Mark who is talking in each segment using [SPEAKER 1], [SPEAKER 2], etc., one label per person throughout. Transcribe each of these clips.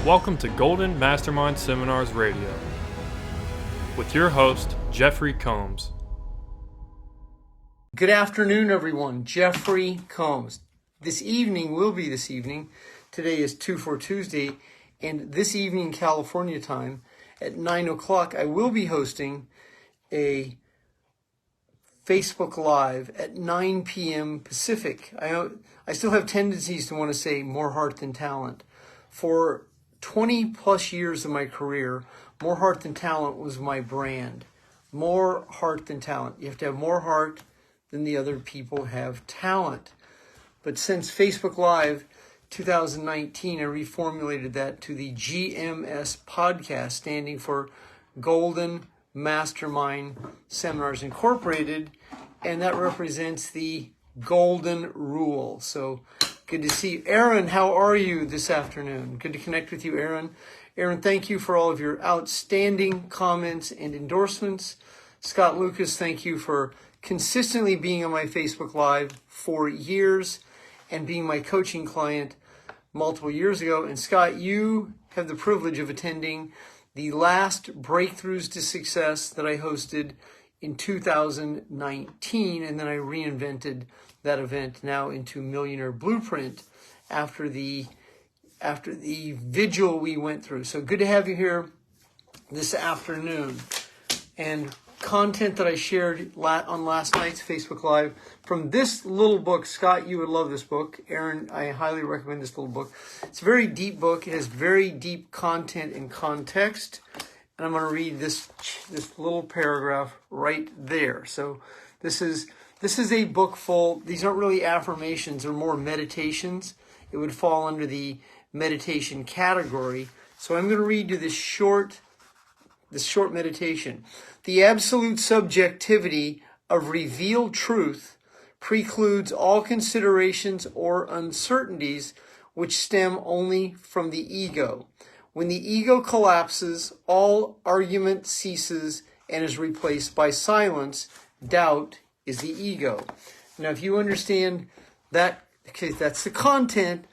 [SPEAKER 1] Welcome to Golden Mastermind Seminars Radio with your host, Jeffery Combs.
[SPEAKER 2] Good afternoon, everyone. Jeffery Combs. This evening. Today is 2 Tuesday, and this evening, California time, at 9 o'clock, I will be hosting a Facebook Live at 9 p.m. Pacific. I still have tendencies to want to say more heart than talent. For 20 plus years of my career, more heart than talent was my brand. More heart than talent. You have to have more heart than the other people have talent. But since Facebook Live 2019, I reformulated that to the GMS Podcast, standing for Golden Mastermind Seminars Incorporated, and that represents the golden rule. So good to see you. Aaron, how are you this afternoon? Good to connect with you, Aaron. Aaron, thank you for all of your outstanding comments and endorsements. Scott Lucas, thank you for consistently being on my Facebook Live for years and being my coaching client multiple years ago. And Scott, you have the privilege of attending the last Breakthroughs to Success that I hosted in 2019, and then I reinvented that event now into Millionaire Blueprint after the vigil we went through. So good to have you here this afternoon. And content that I shared on last night's Facebook Live from this little book. Scott, you would love this book. Aaron, I highly recommend this little book. It's a very deep book. It has very deep content and context. And I'm going to read this little paragraph right there. So this is a book full. These aren't really affirmations. They're more meditations. It would fall under the meditation category. So I'm going to read you this short meditation. The absolute subjectivity of revealed truth precludes all considerations or uncertainties which stem only from the ego. When the ego collapses, all argument ceases and is replaced by silence. Doubt is the ego. Now, if you understand that, okay, that's the content.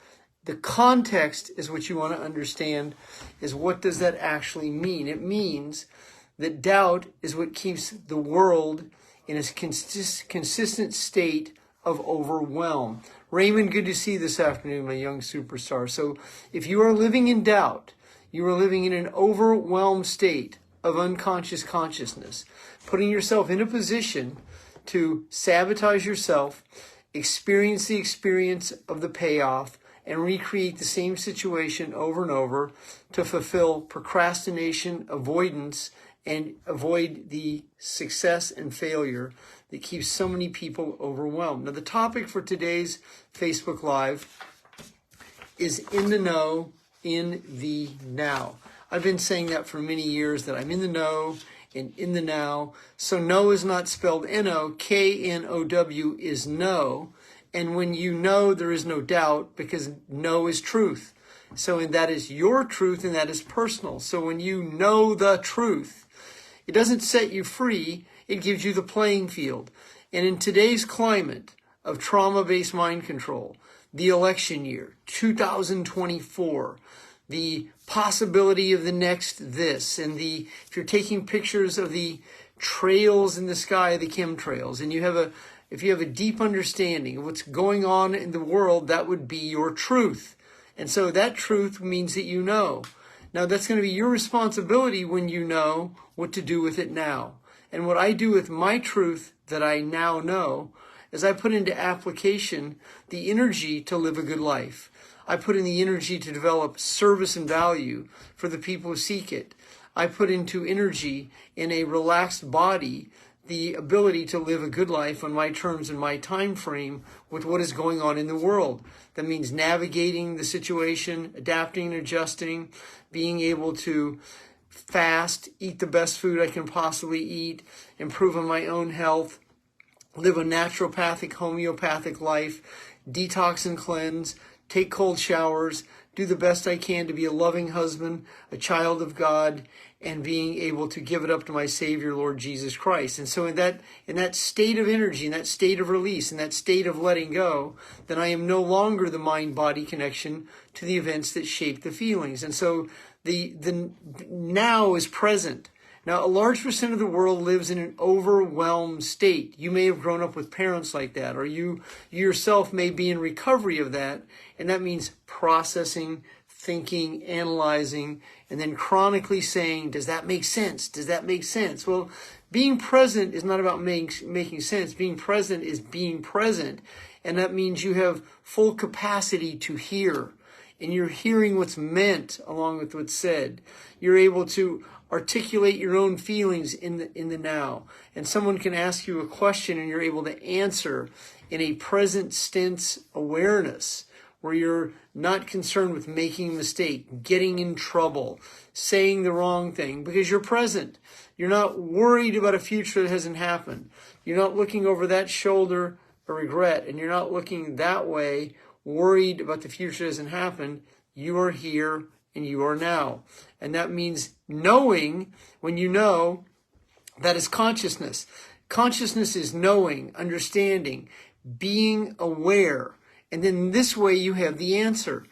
[SPEAKER 2] The context is what you want to understand, is what does that actually mean? It means that doubt is what keeps the world in a consistent state of overwhelm. Raymond, good to see you this afternoon, my young superstar. So if you are living in doubt, you are living in an overwhelmed state of unconscious consciousness, putting yourself in a position to sabotage yourself, experience the experience of the payoff, and recreate the same situation over and over to fulfill procrastination, avoidance, and avoid the success and failure that keeps so many people overwhelmed. Now, the topic for today's Facebook Live is in the know, in the now. I've been saying that for many years, that I'm in the know and in the now. So know is not spelled N-O, K-N-O-W is know. And when you know, there is no doubt, because know is truth. So and that is your truth, and that is personal. So when you know the truth, it doesn't set you free, it gives you the playing field. And in today's climate of trauma-based mind control, the election year, 2024, the possibility of the next this, and if you're taking pictures of the trails in the sky, the chemtrails, and if you have a deep understanding of what's going on in the world, that would be your truth. And so that truth means that you know. Now, that's going to be your responsibility when you know what to do with it now. And what I do with my truth that I now know is I put into application the energy to live a good life. I put in the energy to develop service and value for the people who seek it. I put into energy in a relaxed body the ability to live a good life on my terms and my time frame with what is going on in the world. That means navigating the situation, adapting and adjusting, being able to fast, eat the best food I can possibly eat, improve on my own health, live a naturopathic, homeopathic life, detox and cleanse, take cold showers, do the best I can to be a loving husband, a child of God, and being able to give it up to my Savior, Lord Jesus Christ. And so in that state of energy, in that state of release, in that state of letting go, then I am no longer the mind-body connection to the events that shape the feelings. And so the now is present. Now, a large percent of the world lives in an overwhelmed state. You may have grown up with parents like that, or you yourself may be in recovery of that, and that means processing, thinking, analyzing, and then chronically saying, does that make sense? Does that make sense? Well, being present is not about making sense. Being present is being present, and that means you have full capacity to hear, and you're hearing what's meant along with what's said. You're able to articulate your own feelings in the now. And someone can ask you a question and you're able to answer in a present tense awareness where you're not concerned with making a mistake, getting in trouble, saying the wrong thing, because you're present. You're not worried about a future that hasn't happened. You're not looking over that shoulder for regret, and you're not looking that way worried about the future that hasn't happened. You are here and you are now. And that means knowing. When you know, that is consciousness. Consciousness is knowing, understanding, being aware. And then this way you have the answer.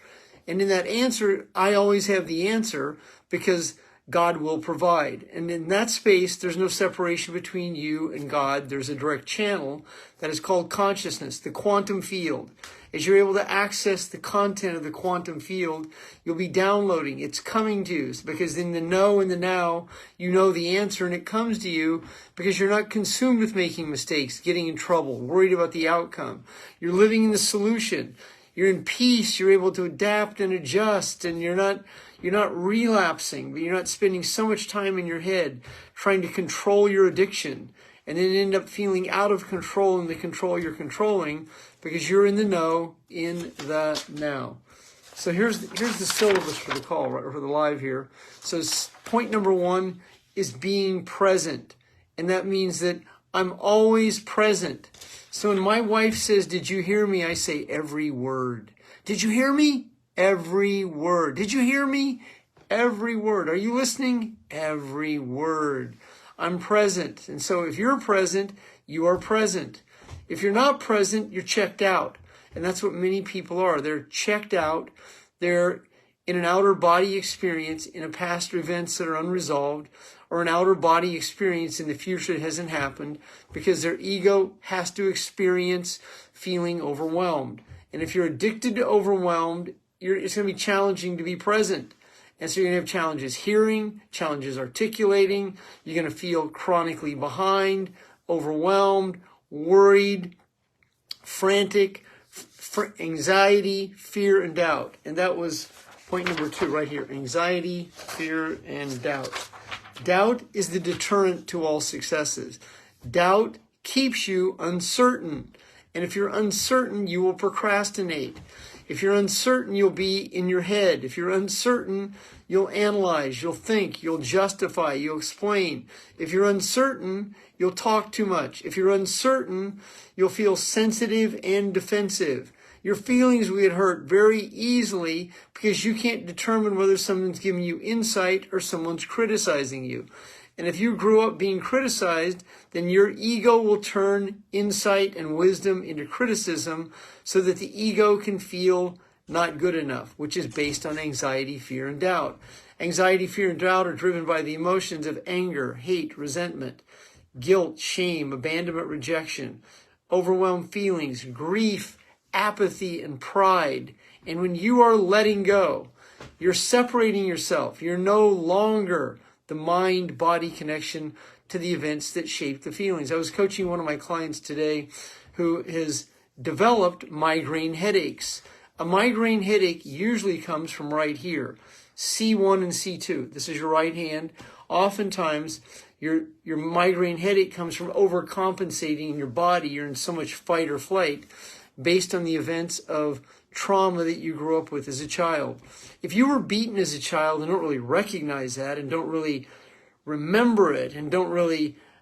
[SPEAKER 2] And in that answer, I always have the answer because God will provide. And in that space, there's no separation between you and God. There's a direct channel that is called consciousness, the quantum field. As you're able to access the content of the quantum field, you'll be downloading. It's coming to you because in the know and the now, you know the answer and it comes to you because you're not consumed with making mistakes, getting in trouble, worried about the outcome. You're living in the solution. You're in peace. You're able to adapt and adjust, and you're not relapsing, but you're not spending so much time in your head trying to control your addiction and then end up feeling out of control in the control you're controlling because you're in the know, in the now. So here's the syllabus for the call, right, for the live here. So point number 1 is being present. And that means that I'm always present. So when my wife says, "Did you hear me?" I say every word. Did you hear me? Every word. Did you hear me? Every word. Are you listening? Every word. I'm present. And so if you're present, you are present. If you're not present, you're checked out. And that's what many people are. They're checked out. They're in an outer body experience in a past events that are unresolved, or an outer body experience in the future that hasn't happened because their ego has to experience feeling overwhelmed. And if you're addicted to overwhelmed, it's going to be challenging to be present. And so you're going to have challenges hearing, challenges articulating. You're going to feel chronically behind, overwhelmed, worried, frantic, anxiety, fear, and doubt. And that was point number 2 right here. Anxiety, fear, and doubt. Doubt is the deterrent to all successes. Doubt keeps you uncertain. And if you're uncertain, you will procrastinate. If you're uncertain, you'll be in your head. If you're uncertain, you'll analyze, you'll think, you'll justify, you'll explain. If you're uncertain, you'll talk too much. If you're uncertain, you'll feel sensitive and defensive. Your feelings will get hurt very easily because you can't determine whether someone's giving you insight or someone's criticizing you. And if you grew up being criticized, then your ego will turn insight and wisdom into criticism so that the ego can feel not good enough, which is based on anxiety, fear, and doubt. Anxiety, fear, and doubt are driven by the emotions of anger, hate, resentment, guilt, shame, abandonment, rejection, overwhelmed feelings, grief, apathy, and pride. And when you are letting go, you're separating yourself. You're no longer the mind-body connection to the events that shape the feelings. I was coaching one of my clients today who has developed migraine headaches. A migraine headache usually comes from right here, C1 and C2. This is your right hand. Oftentimes, your migraine headache comes from overcompensating in your body. You're in so much fight or flight based on the events of trauma that you grew up with as a child. If you were beaten as a child and don't really recognize that and don't really remember it and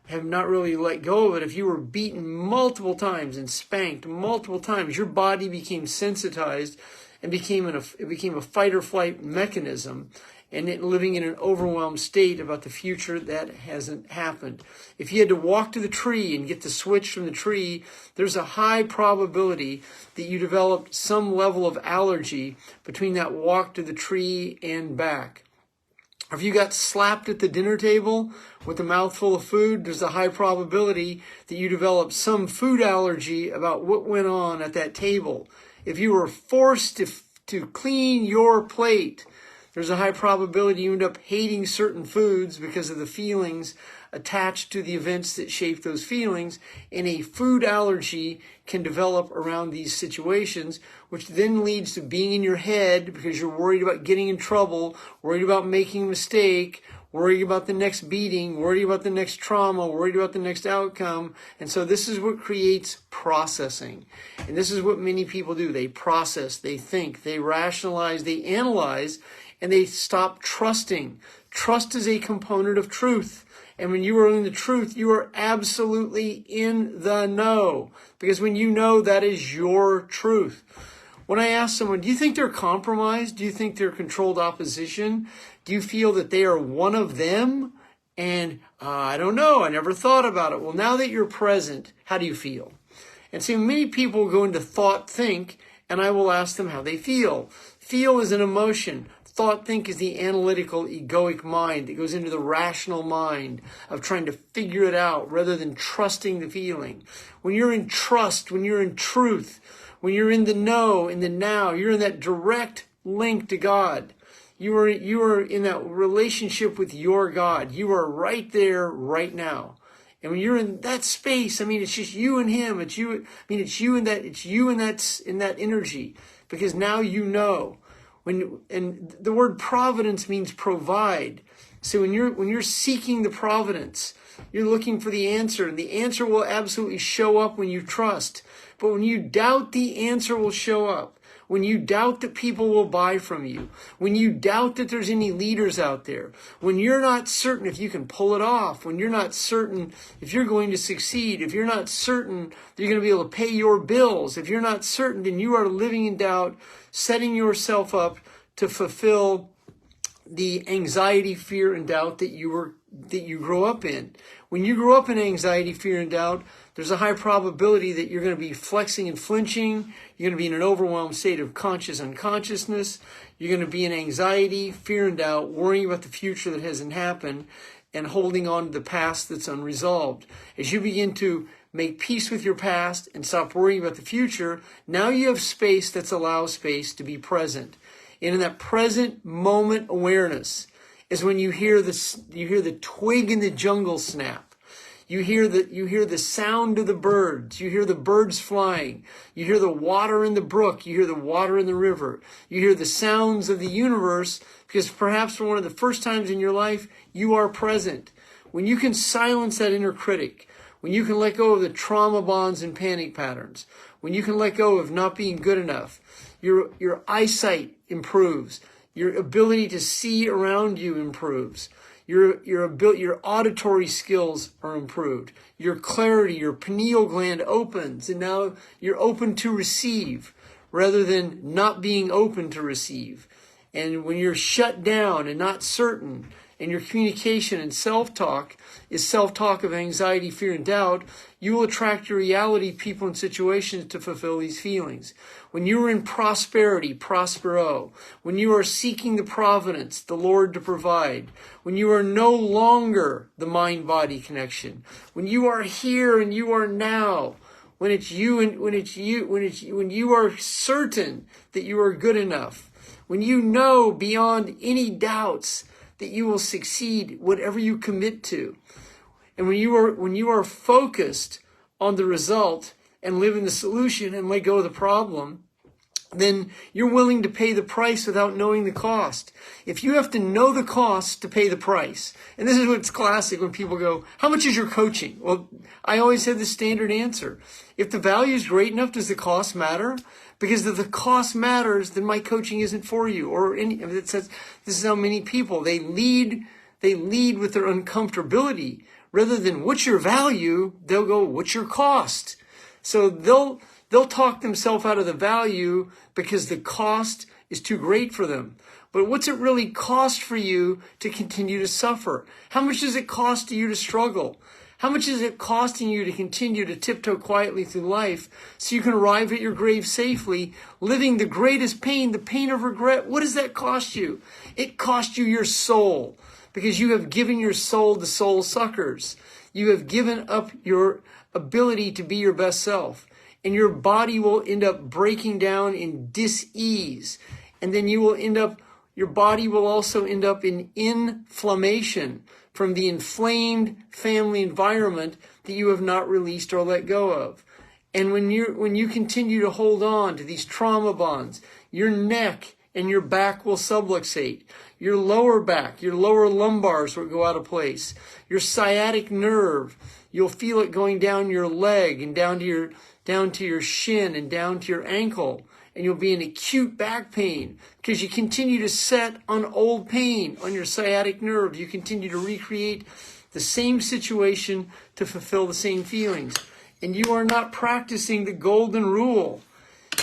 [SPEAKER 2] have not really let go of it, if you were beaten multiple times and spanked multiple times, your body became sensitized and it became a fight or flight mechanism, and living in an overwhelmed state about the future that hasn't happened. If you had to walk to the tree and get the switch from the tree, there's a high probability that you developed some level of allergy between that walk to the tree and back. If you got slapped at the dinner table with a mouthful of food, there's a high probability that you developed some food allergy about what went on at that table. If you were forced to clean your plate, there's a high probability you end up hating certain foods because of the feelings attached to the events that shape those feelings, and a food allergy can develop around these situations, which then leads to being in your head because you're worried about getting in trouble, worried about making a mistake, worried about the next beating, worried about the next trauma, worried about the next outcome. And so this is what creates processing. And this is what many people do. They process, they think, they rationalize, they analyze, and they stop trusting. Trust is a component of truth. And when you are in the truth, you are absolutely in the know. Because when you know, that is your truth. When I ask someone, do you think they're compromised? Do you think they're controlled opposition? Do you feel that they are one of them? And I don't know. I never thought about it. Well, now that you're present, how do you feel? And see, many people go into thought, think, and I will ask them how they feel. Feel is an emotion. Thought, think is the analytical, egoic mind that goes into the rational mind of trying to figure it out rather than trusting the feeling. When you're in trust, when you're in truth, when you're in the know, in the now, you're in that direct link to God. You are in that relationship with your God. You are right there, right now. And when you're in that space, I mean, it's just you and him. It's you. I mean, it's you and that energy, because now you know. And the word providence means provide. So when you're seeking the providence, you're looking for the answer, and the answer will absolutely show up when you trust. But when you doubt, the answer will show up. When you doubt that people will buy from you, when you doubt that there's any leaders out there, when you're not certain if you can pull it off, when you're not certain if you're going to succeed, if you're not certain that you're going to be able to pay your bills, if you're not certain, then you are living in doubt, setting yourself up to fulfill the anxiety, fear, and doubt that you grow up in. When you grow up in anxiety, fear, and doubt, there's a high probability that you're going to be flexing and flinching. You're going to be in an overwhelmed state of conscious unconsciousness. You're going to be in anxiety, fear, and doubt, worrying about the future that hasn't happened, and holding on to the past that's unresolved. As you begin to make peace with your past and stop worrying about the future, now you have space that allows space to be present. And in that present moment awareness is when you hear the twig in the jungle snap. You hear the sound of the birds. You hear the birds flying. You hear the water in the brook. You hear the water in the river. You hear the sounds of the universe, because perhaps for one of the first times in your life, you are present. When you can silence that inner critic, when you can let go of the trauma bonds and panic patterns, when you can let go of not being good enough, your eyesight improves. Your ability to see around you improves. Your auditory skills are improved. Your clarity, your pineal gland opens, and now you're open to receive rather than not being open to receive. And when you're shut down and not certain, and your communication and self-talk is self-talk of anxiety, fear, and doubt, you will attract your reality, people, and situations to fulfill these feelings. When you are in prosperity, prospero. When you are seeking the providence, the Lord to provide. When you are no longer the mind-body connection. When you are here and you are now. When you are certain that you are good enough. When you know beyond any doubts that you will succeed whatever you commit to. And when you are focused on the result and live in the solution and let go of the problem, then you're willing to pay the price without knowing the cost. If you have to know the cost to pay the price, and this is what's classic when people go, how much is your coaching? Well, I always have the standard answer. If the value is great enough, does the cost matter? Because if the cost matters, then my coaching isn't for you. It says, this is how many people, they lead with their uncomfortability. Rather than what's your value, they'll go, what's your cost? So They'll talk themselves out of the value because the cost is too great for them. But what's it really cost for you to continue to suffer? How much does it cost you to struggle? How much is it costing you to continue to tiptoe quietly through life so you can arrive at your grave safely, living the greatest pain, the pain of regret? What does that cost you? It costs you your soul, because you have given your soul to soul suckers. You have given up your ability to be your best self, and your body will end up breaking down in dis-ease. And then your body will also end up in inflammation from the inflamed family environment that you have not released or let go of. And when you continue to hold on to these trauma bonds, your neck and your back will subluxate. Your lower back, your lower lumbars will go out of place. Your sciatic nerve, you'll feel it going down your leg and down to your shin and down to your ankle. And you'll be in acute back pain because you continue to set on old pain on your sciatic nerve. You continue to recreate the same situation to fulfill the same feelings. And you are not practicing the golden rule.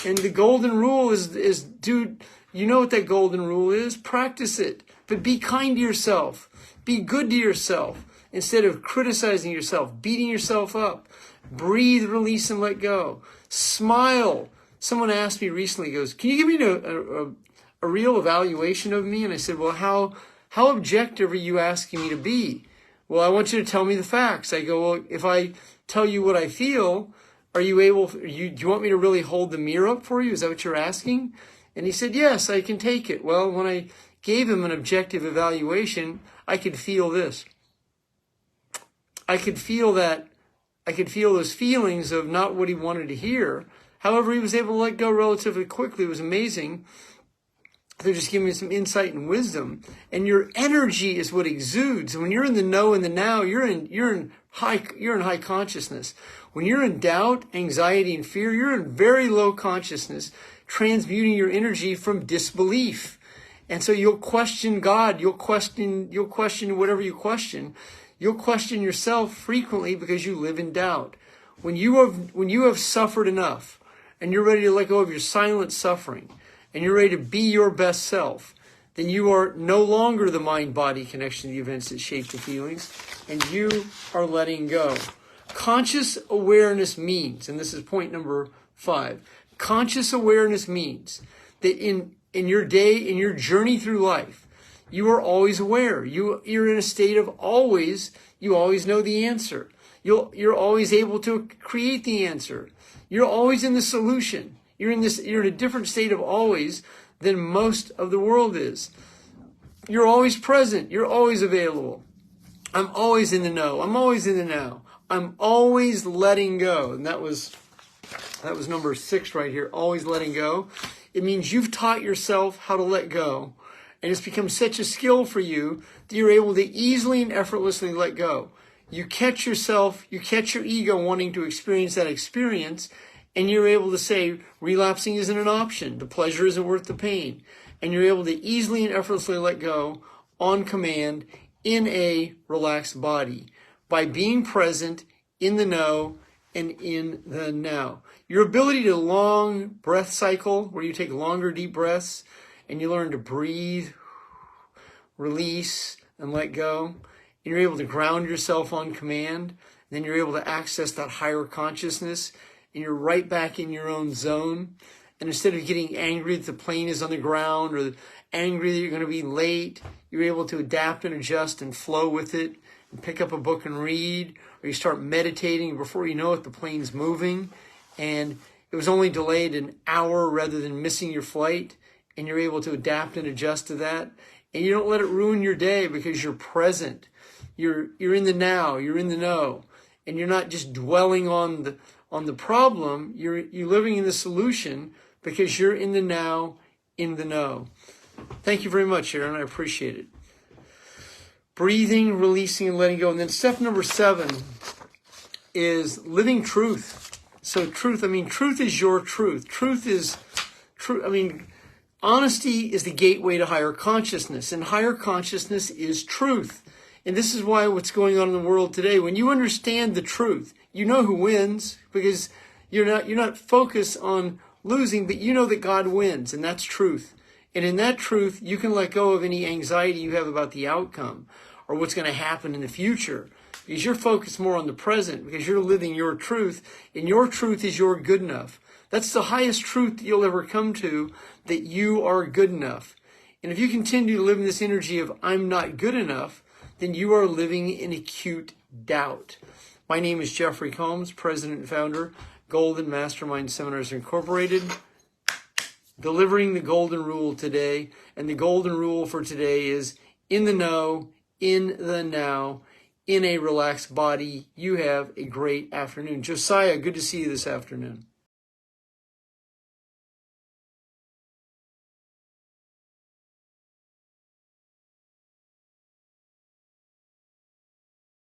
[SPEAKER 2] And the golden rule is, dude, you know what that golden rule is? Practice it. But be kind to yourself. Be good to yourself. Instead of criticizing yourself, beating yourself up. Breathe, release, and let go. Smile. Someone asked me recently, goes, can you give me a real evaluation of me? And I said, well, how objective are you asking me to be? Well, I want you to tell me the facts. I go, well, if I tell you what I feel, do you want me to really hold the mirror up for you? Is that what you're asking? And he said, yes, I can take it. Well, when I gave him an objective evaluation, I could feel this. I could feel those feelings of not what he wanted to hear. However, he was able to let go relatively quickly. It was amazing. They're just giving me some insight and wisdom. And your energy is what exudes. And when you're in the know and the now, you're in high consciousness. When you're in doubt, anxiety, and fear, you're in very low consciousness, transmuting your energy from disbelief. And so you'll question God. You'll question whatever you question. You'll question yourself frequently because you live in doubt. When you have suffered enough, and you're ready to let go of your silent suffering, and you're ready to be your best self, then you are no longer the mind-body connection to the events that shape the feelings, and you are letting go. Conscious awareness means, and this is point number 5, conscious awareness means that in your day, in your journey through life, you are always aware. You're in a state of you always know the answer. You're always able to create the answer. You're always in the solution. You're in a different state of always than most of the world is. You're always present. You're always available. I'm always in the know. I'm always in the now. I'm always letting go. And that was number 6 right here. Always letting go. It means you've taught yourself how to let go. And it's become such a skill for you that you're able to easily and effortlessly let go. You catch yourself, you catch your ego wanting to experience that experience, and you're able to say, relapsing isn't an option. The pleasure isn't worth the pain. And you're able to easily and effortlessly let go on command in a relaxed body by being present in the know and in the now. Your ability to long breath cycle, where you take longer deep breaths and you learn to breathe, release, and let go. And you're able to ground yourself on command. And then you're able to access that higher consciousness. And you're right back in your own zone. And instead of getting angry that the plane is on the ground or angry that you're going to be late, you're able to adapt and adjust and flow with it and pick up a book and read. Or you start meditating, and before you know it, the plane's moving. And it was only delayed an hour rather than missing your flight. And you're able to adapt and adjust to that. And you don't let it ruin your day because you're present. You're in the now, you're in the know, and you're not just dwelling on the problem. You're living in the solution because you're in the now, in the know. Thank you very much, Aaron. I appreciate it. Breathing, releasing, and letting go. And then step number 7 is living truth. So truth is your truth. Truth is true. Honesty is the gateway to higher consciousness, and higher consciousness is truth. And this is why what's going on in the world today, when you understand the truth, you know who wins because You're not focused on losing, but you know that God wins, and that's truth. And in that truth, you can let go of any anxiety you have about the outcome or what's going to happen in the future, because you're focused more on the present, because you're living your truth, and your truth is you're good enough. That's the highest truth that you'll ever come to, that you are good enough. And if you continue to live in this energy of I'm not good enough, then you are living in acute doubt. My name is Jeffery Combs, president and founder, Golden Mastermind Seminars Incorporated, delivering the golden rule today. And the golden rule for today is in the know, in the now, in a relaxed body. You have a great afternoon. Josiah, good to see you this afternoon.